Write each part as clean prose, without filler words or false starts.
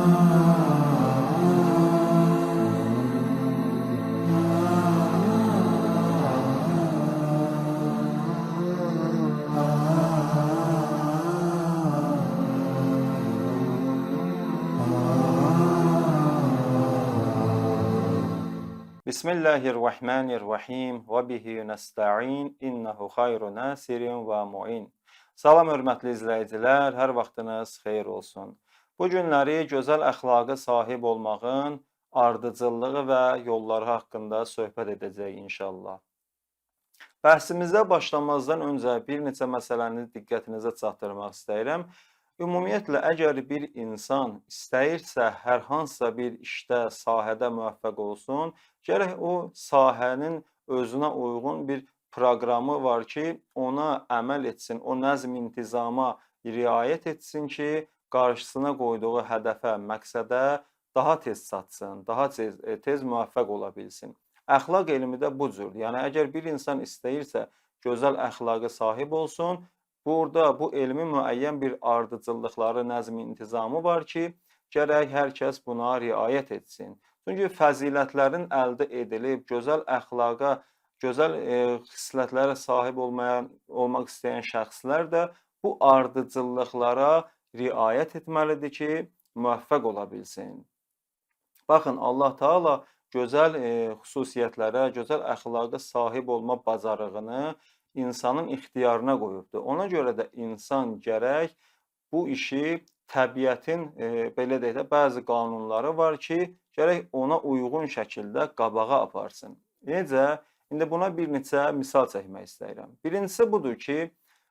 Bismillahirrahmanirrahim və bihi nəstəin innehu xayru nasirin və muin. Salam hörmətli izləyicilər, hər vaxtınız xeyir olsun. Bu günləri gözəl əxlaqa sahib olmağın ardıcıllığı və yolları haqqında söhbət edəcəyik inşallah. Bəhsimizə başlamazdan öncə bir neçə məsələni diqqətinizə çatdırmaq istəyirəm. Ümumiyyətlə, əgər bir insan istəyirsə hər hansısa bir işdə, sahədə müvəffəq olsun, gərək o sahənin özünə uyğun bir proqramı var ki, ona əməl etsin, o nəzm-intizama riayət etsin ki, qarşısına qoyduğu hədəfə, məqsədə daha tez çatsın, daha tez müvəffəq ola bilsin. Əxlaq elmi də bu cürdür. Yəni, əgər bir insan istəyirsə gözəl əxlaqa sahib olsun, burada bu elmin müəyyən bir ardıcıllıqları, nəzm-intizamı var ki, gərək hər kəs buna riayət etsin. Çünki fəzilətlərin əldə edilib, gözəl əxlaqa, gözəl xislətlərə sahib olmaq istəyən şəxslər də bu ardıcıllıqlara riayət etməlidir ki, müvəffəq ola bilsin. Baxın, Allah Taala gözəl xüsusiyyətlərə, gözəl əxlaqa sahib olma bacarığını insanın ixtiyarına qoyubdur. Ona görə də insan gərək bu işi təbiətin, belə deyək də, bəzi qanunları var ki, gərək ona uyğun şəkildə qabağa aparsın. Necə? İndi buna bir neçə misal çəkmək istəyirəm. Birincisi budur ki,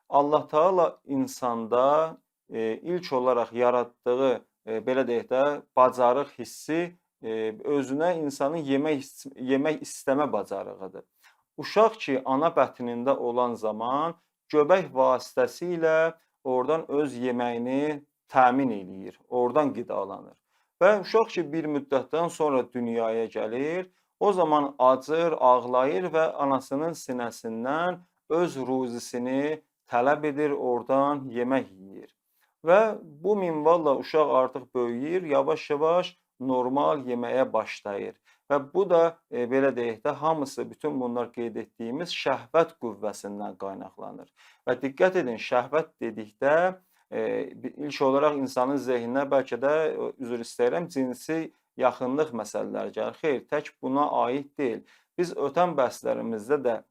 Allah Taala insanda ilk olaraq yaratdığı, belə deyək də, bacarıq hissi özünə insanın yemək istəmə bacarığıdır. Uşaq ki, ana bətnində olan zaman göbək vasitəsilə oradan öz yeməyini təmin eləyir, oradan qidalanır. Və uşaq ki, bir müddətdən sonra dünyaya gəlir, o zaman acır, ağlayır və anasının sinəsindən öz ruzisini tələb edir, oradan yemək yeyir. Və bu minvalla uşaq artıq böyüyür, yavaş-yavaş normal yeməyə başlayır. Və bu da, belə deyək də, hamısı, bütün bunlar qeyd etdiyimiz şəhvət qüvvəsindən qaynaqlanır. Və diqqət edin, şəhvət dedikdə, ilk olaraq insanın zehninə bəlkə də, üzr istəyirəm, cinsi yaxınlıq məsələləri gəlir. Xeyr, tək buna aid deyil. Biz ötən bəhslərimizdə də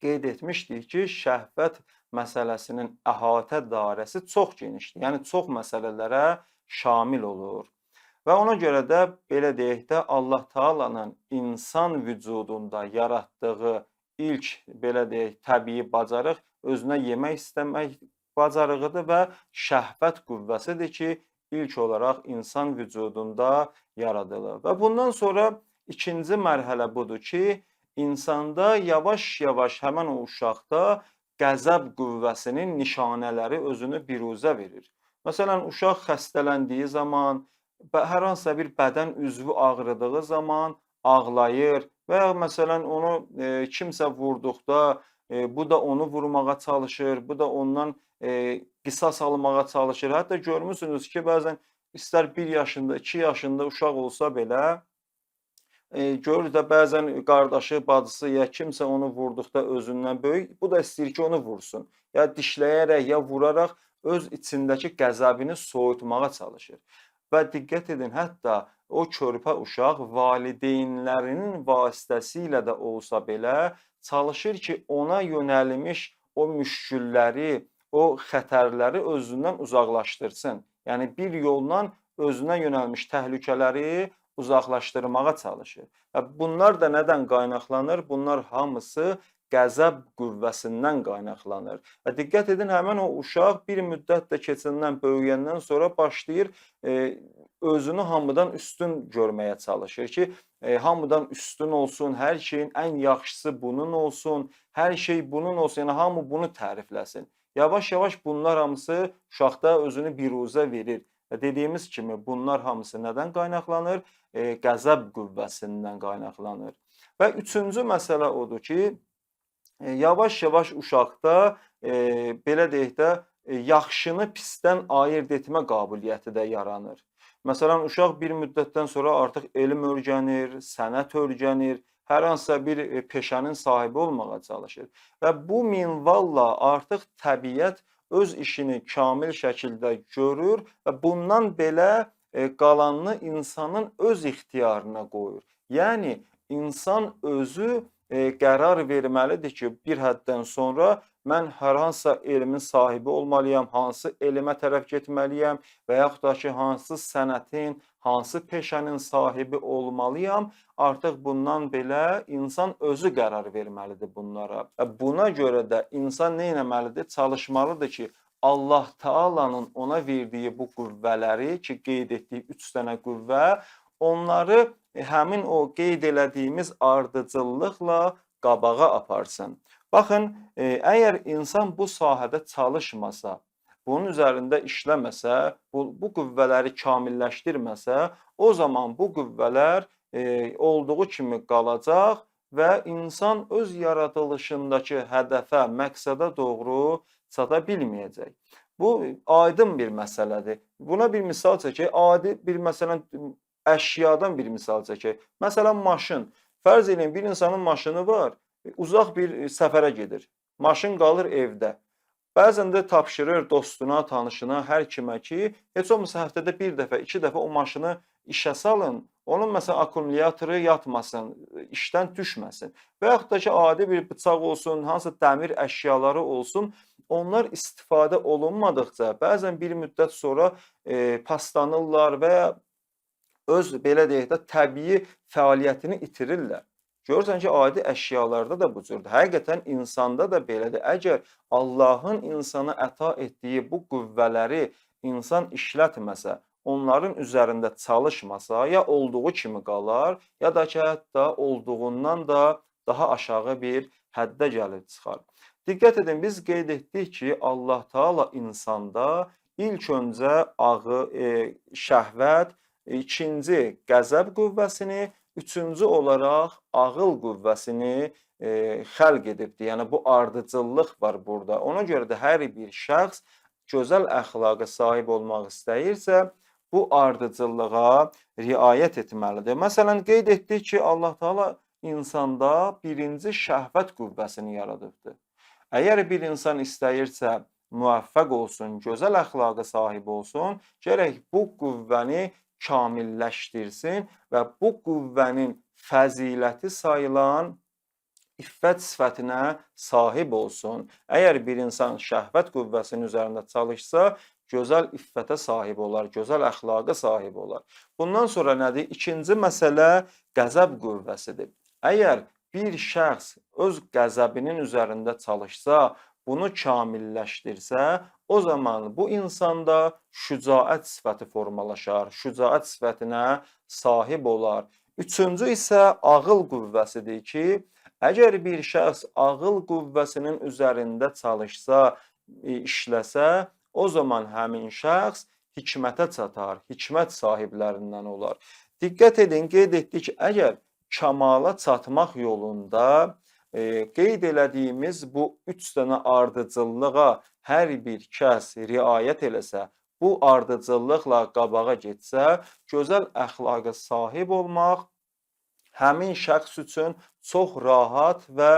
qeyd etmişdik ki, şəhvət məsələsinin əhatə dairəsi çox genişdir. Yəni, çox məsələlərə şamil olur. Və ona görə də, belə deyək də, Allah Taalanın insan vücudunda yaratdığı ilk, belə deyək, təbii bacarıq özünə yemək istəmək bacarığıdır və şəhvət qüvvəsidir ki, ilk olaraq insan vücudunda yaradılır. Və bundan sonra ikinci mərhələ budur ki, insanda yavaş-yavaş həmən o uşaqda qəzəb qüvvəsinin nişanələri özünü biruzə verir. Məsələn, uşaq xəstələndiyi zaman, hər hansısa bir bədən üzvü ağrıdığı zaman ağlayır və ya məsələn onu kimsə vurduqda bu da onu vurmağa çalışır, bu da ondan qisas almağa çalışır. Hətta görmüsünüz ki, bəzən istər 1 yaşında, 2 yaşında uşaq olsa belə, görür də bəzən qardaşı, bacısı ya kimsə onu vurduqda özündən böyük, bu da istəyir ki, onu vursun. Ya dişləyərək, ya vuraraq öz içindəki qəzəbini soyutmağa çalışır. Və diqqət edin, hətta o körpə uşaq valideynlərinin vasitəsilə də olsa belə çalışır ki, ona yönəlmiş o müşkülləri, o xətərləri özündən uzaqlaşdırsın. Yəni, bir yolla özünə yönəlmiş təhlükələri uzaqlaşdırmağa çalışır. Və bunlar da nədən qaynaqlanır? Bunlar hamısı qəzəb qüvvəsindən qaynaqlanır. Və diqqət edin, həmən o uşaq bir müddət də keçəndən, böyüyəndən sonra başlayır özünü hamıdan üstün görməyə çalışır ki, hamıdan üstün olsun, hər şeyin ən yaxşısı bunun olsun, hər şey bunun olsun, yəni hamı bunu tərifləsin. Yavaş-yavaş bunlar hamısı uşaqda özünü biruzə verir. Və dediyimiz kimi bunlar hamısı nədən qaynaqlanır? Qəzəb qüvvəsindən qaynaqlanır. Və üçüncü məsələ odur ki, yavaş-yavaş uşaqda, belə deyək də, yaxşını pisdən ayırd etmə qabiliyyəti də yaranır. Məsələn, uşaq bir müddətdən sonra artıq elm öyrənir, sənət öyrənir, hər hansısa bir peşənin sahibi olmağa çalışır və bu minvalla artıq təbiət öz işini kamil şəkildə görür və bundan belə qalanını insanın öz ixtiyarına qoyur. Yəni, insan özü qərar verməlidir ki, bir həddən sonra mən hər hansısa elmin sahibi olmalıyam, hansı elmə tərəf getməliyəm və yaxud da ki, hansı sənətin, hansı peşənin sahibi olmalıyam. Artıq bundan belə insan özü qərar verməlidir bunlara. Və buna görə də insan nə etməlidir? Çalışmalıdır ki, Allah Taala'nın ona verdiyi bu qüvvələri ki, qeyd etdiyi 3 dənə qüvvə, onları həmin o qeyd elədiyimiz ardıcıllıqla qabağa aparsın. Baxın, əgər insan bu sahədə çalışmasa, bunun üzərində işləməsə, bu qüvvələri kamilləşdirməsə, o zaman bu qüvvələr olduğu kimi qalacaq və insan öz yaradılışındakı hədəfə, məqsədə doğru çata bilməyəcək. Bu aydın bir məsələdir. Buna bir misal çəkək, adi bir məsələn əşyadan bir misal çəkək. Məsələn, maşın. Fərz eləyin, bir insanın maşını var, uzaq bir səfərə gedir. Maşın qalır evdə. Bəzən də tapşırır dostuna, tanışına, hər kimə ki, heç olmasa həftədə bir dəfə, 2 dəfə o maşını işə salın. Onun məsələn akkumulatoru yatmasın, işdən düşməsin. Və yaxud da ki, adi bir bıçaq olsun, hansısa dəmir əşyaları olsun. Onlar istifadə olunmadıqca bəzən bir müddət sonra paslanırlar və ya öz belə deyək də təbii fəaliyyətini itirirlər. Görürsən ki, adi əşyalarda da bu cürdür. Həqiqətən insanda da belədir. Əgər Allahın insana əta etdiyi bu qüvvələri insan işlətməsə, onların üzərində çalışmasa, ya olduğu kimi qalar, ya da ki, hətta olduğundan da daha aşağı bir həddə gəlib çıxar. Diqqət edin, biz qeyd etdik ki, Allah Taala insanda ilk öncə şəhvət, ikinci qəzəb qüvvəsini, üçüncü olaraq ağıl qüvvəsini xəlq edibdir. Yəni, bu ardıcıllıq var burada. Ona görə də hər bir şəxs gözəl əxlaqa sahib olmaq istəyirsə, bu ardıcıllığa riayət etməlidir. Məsələn, qeyd etdik ki, Allah Taala insanda birinci şəhvət qüvvəsini yaradıbdır. Əgər bir insan istəyirsə, müvəffəq olsun, gözəl əxlaqa sahib olsun, gərək bu qüvvəni kamilləşdirsin və bu qüvvənin fəziləti sayılan iffət sifətinə sahib olsun. Əgər bir insan şəhvət qüvvəsinin üzərində çalışsa, gözəl iffətə sahib olar, gözəl əxlaqa sahib olar. Bundan sonra nədir? İkinci məsələ qəzəb qüvvəsidir. Əgər bir şəxs öz qəzəbinin üzərində çalışsa, bunu kamilləşdirsə, o zaman bu insanda şücaət sifəti formalaşar, şücaət sifətinə sahib olar. Üçüncü isə ağıl qüvvəsidir ki, əgər bir şəxs ağıl qüvvəsinin üzərində çalışsa, işləsə, o zaman həmin şəxs hikmətə çatar, hikmət sahiblərindən olar. Diqqət edin, qeyd etdik ki, əgər kamala çatmaq yolunda qeyd elədiyimiz bu 3 dənə ardıcıllığa hər bir kəs riayət eləsə, bu ardıcıllıqla qabağa getsə, gözəl əxlaqa sahib olmaq həmin şəxs üçün çox rahat və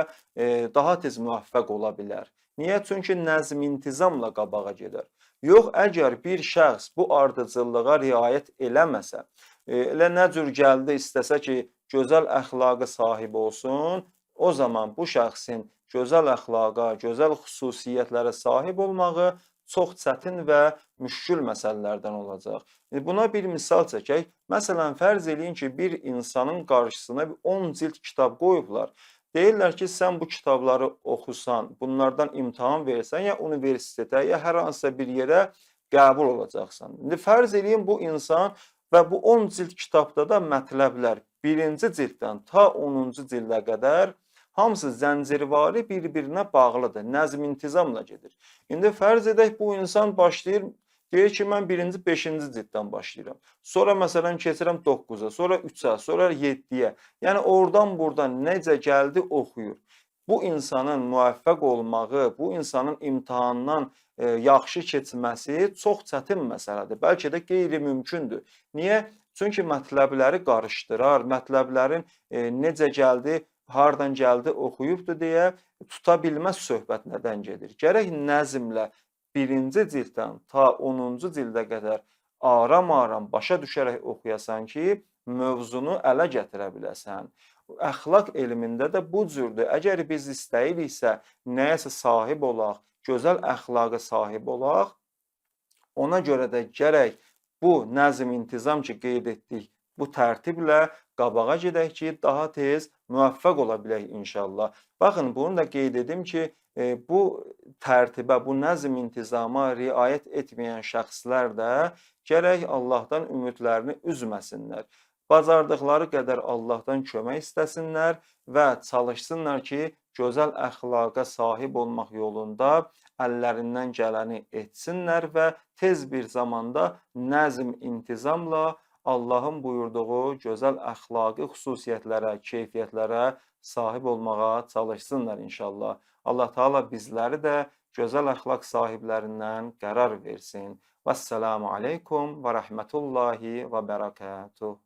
daha tez müvəffəq ola bilər. Niyə? Çünki nəzm-intizamla qabağa gedər. Yox, əgər bir şəxs bu ardıcıllığa riayət eləməsə, elə nə cür gəldi istəsə ki, gözəl əxlaqa sahib olsun, o zaman bu şəxsin gözəl əxlaqa, gözəl xüsusiyyətlərə sahib olmağı çox çətin və müşkül məsələlərdən olacaq. Buna bir misal çəkək. Məsələn, fərz eləyin ki, bir insanın qarşısına 10 cild kitab qoyublar. Deyirlər ki, sən bu kitabları oxusan, bunlardan imtahan versən, ya universitetə, ya hər hansısa bir yerə qəbul olacaqsan. İndi fərz eləyin bu insan və bu 10 cild kitabda da mətləblər 1-ci cilddən ta 10-cu cildə qədər hamısı zəncirvari bir-birinə bağlıdır, nəzm-intizamla gedir. İndi fərz edək bu insan başlayır, deyir ki, mən 1-ci 5-ci cilddən başlayıram. Sonra məsələn keçirəm 9-a, sonra 3-ə, sonra 7-yə. Yəni oradan-buradan necə gəldi oxuyur. Bu insanın müvəffəq olmağı, bu insanın imtahandan yaxşı keçməsi çox çətin məsələdir. Bəlkə də qeyri-mümkündür. Niyə? Çünki mətləbləri qarışdırar, mətləblərin necə gəldi, hardan gəldi oxuyubdur deyə tuta bilməz söhbət nədən gedir. Gərək nəzmlə birinci cilddən ta 10-cu cildə qədər aram-aram başa düşərək oxuyasan ki, mövzunu ələ gətirə biləsən. Əxlaq elmində də bu cürdür. Əgər biz istəyiriksə, nəyəsə sahib olaq, gözəl əxlaqa sahib olaq, ona görə də gərək bu nəzm-intizam ki, qeyd etdik, bu tərtiblə qabağa gedək ki, daha tez müvəffəq ola bilək inşallah. Baxın, bunu da qeyd edim ki, bu tərtibə, bu nəzm-intizama riayət etməyən şəxslər də gərək Allahdan ümidlərini üzməsinlər. Bacardıqları qədər Allahdan kömək istəsinlər və çalışsınlar ki, gözəl əxlaqa sahib olmaq yolunda əllərindən gələni etsinlər və tez bir zamanda nəzm, intizamla Allahın buyurduğu gözəl əxlaqi xüsusiyyətlərə, keyfiyyətlərə sahib olmağa çalışsınlar inşallah. Allah Taala bizləri də gözəl əxlaq sahiblərindən qərar versin. Vəssalamu aleykum və rəhmətullahi və bərəkatuh.